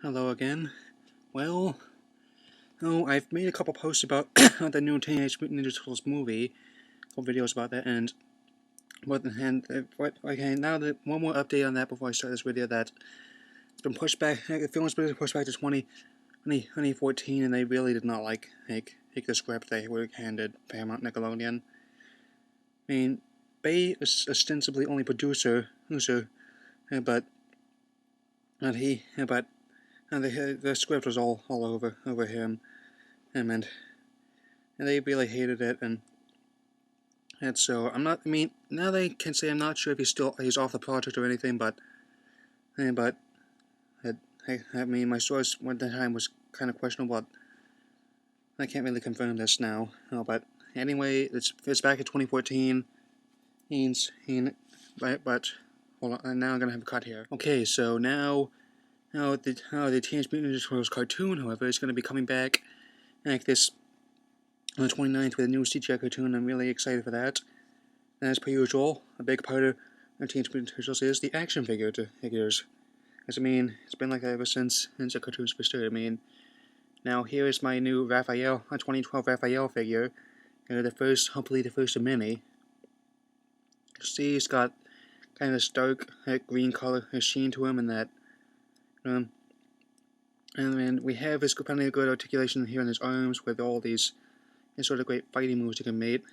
Hello again. Well, I've made a couple posts about the new Teenage Mutant Ninja Turtles movie, a couple videos about that, and okay, now that one more update on that before I start this video. That it's been pushed back. The film was pushed back to 2014, and they really did not like the script they would have handed Paramount Nickelodeon. I mean, Bay is ostensibly only producer, but not he, but the script was all over him, and they really hated it, and so I'm not. I mean, now they can say I'm not sure if he's off the project or anything, but I mean, my source at the time was kind of questionable. But I can't really confirm this now. But anyway, it's back in 2014. But hold on. Now I'm gonna have a cut here. Okay, so now the Teenage Mutant Ninja Turtles cartoon, however, is gonna be coming back like this on the 29th with a new CGI cartoon. I'm really excited for that. And as per usual, a big part of Teenage Mutant Ninja Turtles is the action figures. As I mean, it's been like that ever since the cartoons were started. I mean, now here is my new Raphael, a 2012 Raphael figure. Hopefully the first of many. You see, he's got kind of this dark green color sheen to him, and that. And then we have his plenty of good articulation here in his arms with all these sort of great fighting moves he can make.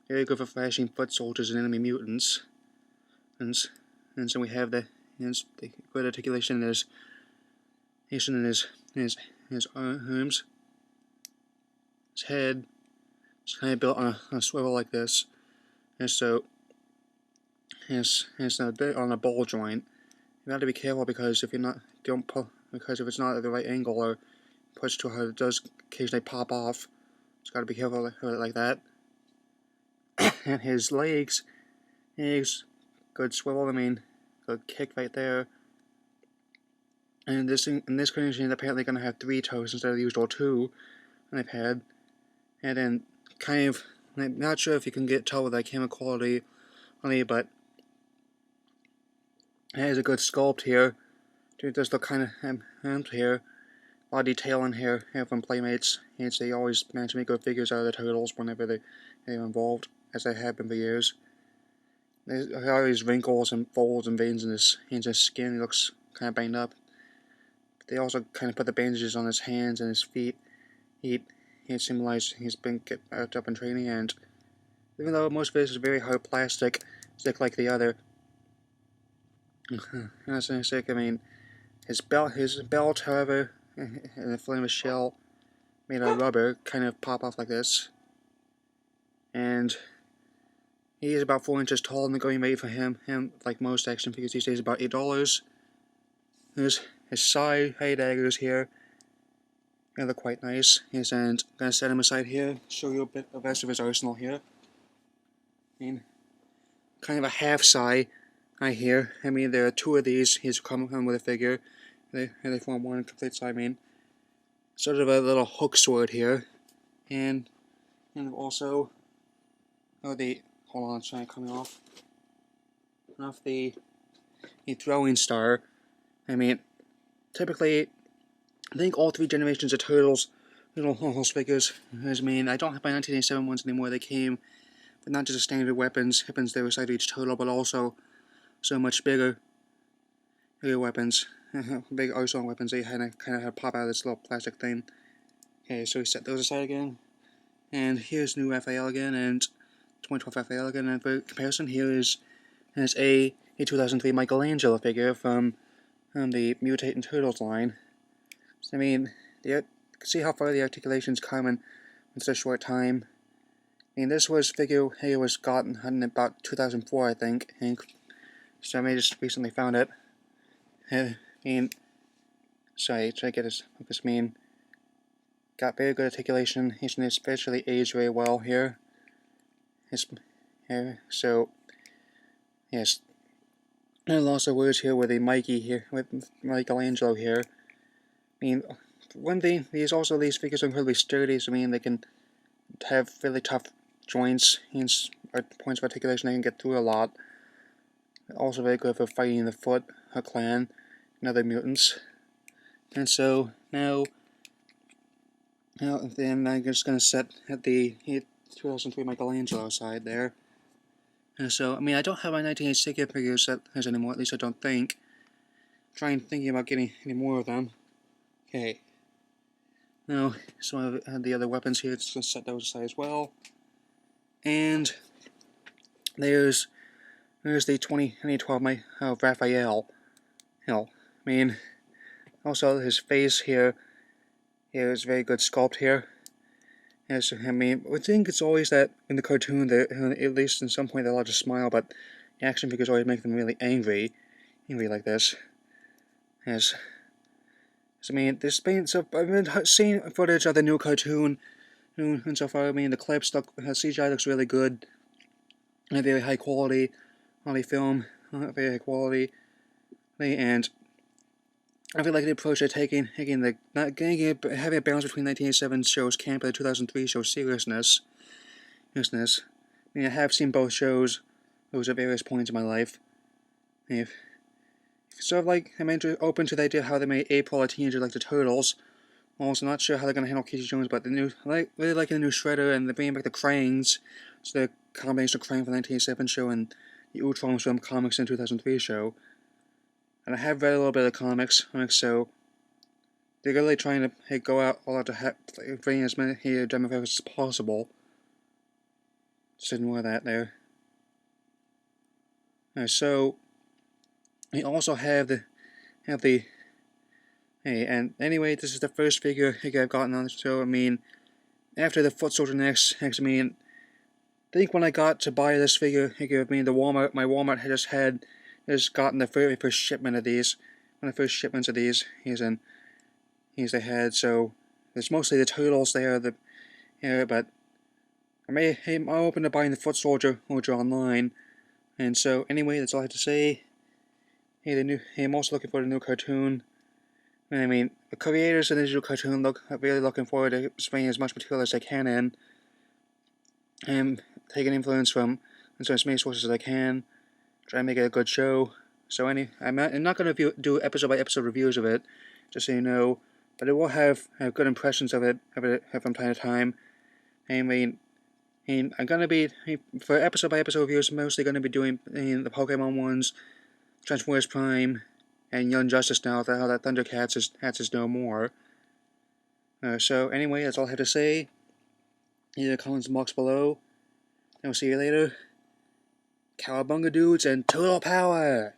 Very good for flashing foot soldiers and enemy mutants. And so we have the good articulation in his arms. His head is kind of built on a swivel like this, and so it's a bit on a ball joint. You have to be careful because if it's not at the right angle or pushed too hard, it does occasionally pop off. Just got to be careful of it like that. And his legs, good swivel. I mean, good kick right there. And in this condition, they're apparently going to have 3 toes instead of the usual 2 I've had. And then kind of, I'm not sure if you can tell with that camera quality on it, but it has a good sculpt here. It does look kind of here. A lot of detail in here from Playmates. And they always manage to make good figures out of the turtles whenever they're involved, as they have been for years. There's all these wrinkles and folds and veins in his skin. He looks kind of banged up. They also kind of put the bandages on his hands and his feet. He symbolized he's been kept up in training, and even though most of this is very hard plastic, stick like the other. That's sick. I mean, his belt, however, in the form of a shell made out of rubber, kind of pop off like this. And he is about 4 inches tall, and the going rate for him, like most action figures these days, is about $8. There's his side daggers here. They look quite nice. And I'm going to set him aside here, show you a bit of the rest of his arsenal here. I mean, kind of a half sai here. I mean, there are 2 of these. He's come with a figure. They form one complete sai. I mean, sort of a little hook sword here. And also, hold on, it's trying coming off the throwing star. I mean, typically, I think all 3 generations of Turtles, little figures, I mean, I don't have my 1987 ones anymore. They came with not just standard weapons they were inside each Turtle, but also so much bigger weapons, big arsenal weapons. They kind of had to pop out of this little plastic thing. Okay, so we set those aside again. And here's new Raphael again, and 2012 Raphael again. And for comparison, here is a 2003 Michelangelo figure from the Mutating Turtles line. I mean, you can see how far the articulation's come in such a short time. I mean, this figure here was gotten in about 2004, I think. So I just recently found it. I mean, sorry, try to get his focus. I mean, got very good articulation. He's especially aged very well here. So yes. And lots of words here with with Michelangelo here. I mean, one thing, these figures are incredibly sturdy, so I mean, they can have really tough joints and points of articulation. They can get through a lot. Also very good for fighting the Foot Clan and other mutants. And so now then I'm just gonna set at the 2003 Michelangelo side there. And so I mean I don't have my 1986 figures set as anymore. At least I don't think. Thinking about getting any more of them. Okay. Now some of the other weapons here. Just gonna set those aside as well. And there's the 2012 Raphael. Hell, I mean, also his face here is very good sculpt here. As I mean, I think it's always that in the cartoon, at least in some point, they're allowed to smile, but the action figures always make them really angry like this. As I mean, I've been seeing footage of the new cartoon, and so far, I mean, the clips CGI looks really good, and very high quality film, very high quality, and I feel like the approach they're taking having a balance between 1987 show's camp and the 2003 show's seriousness. I mean, I have seen both shows, those at various points in my life. Sort of like, I'm open to the idea of how they made April a teenager like the Turtles. I'm also not sure how they're going to handle Casey Jones, but really liking the new Shredder, and they're bringing back the Crangs. So the combination of Krang from the 1987 show and the Ultrons from comics in the 2003 show. And I have read a little bit of the comics, so they're really trying to go out all out to bring as many demographics as possible. Just ignore that there. So we also have the and anyway, this is the first figure I've gotten on the show. I mean, after the Foot Soldier next, I mean, I think when I got to buy this figure, my Walmart had just gotten the very first shipment of these. One of the first shipments of these they had. So there's mostly the Turtles there, but I'm open to buying the Foot Soldier online. And so anyway, that's all I have to say. I'm also looking for the new cartoon. I mean, the creators of the new cartoon really looking forward to spending as much material as they can in, and taking influence from as many sources as I can, try to make it a good show. So I'm not going to do episode by episode reviews of it, just so you know, but it will have good impressions of it from time to time. I mean, I'm going to be, for episode by episode reviews, I'm mostly going to be doing the Pokemon ones, Transformers Prime, and Young Justice now that Thundercats is no more. So anyway, that's all I have to say. Leave the comments box below. And we'll see you later. Cowabunga dudes and Turtle Power!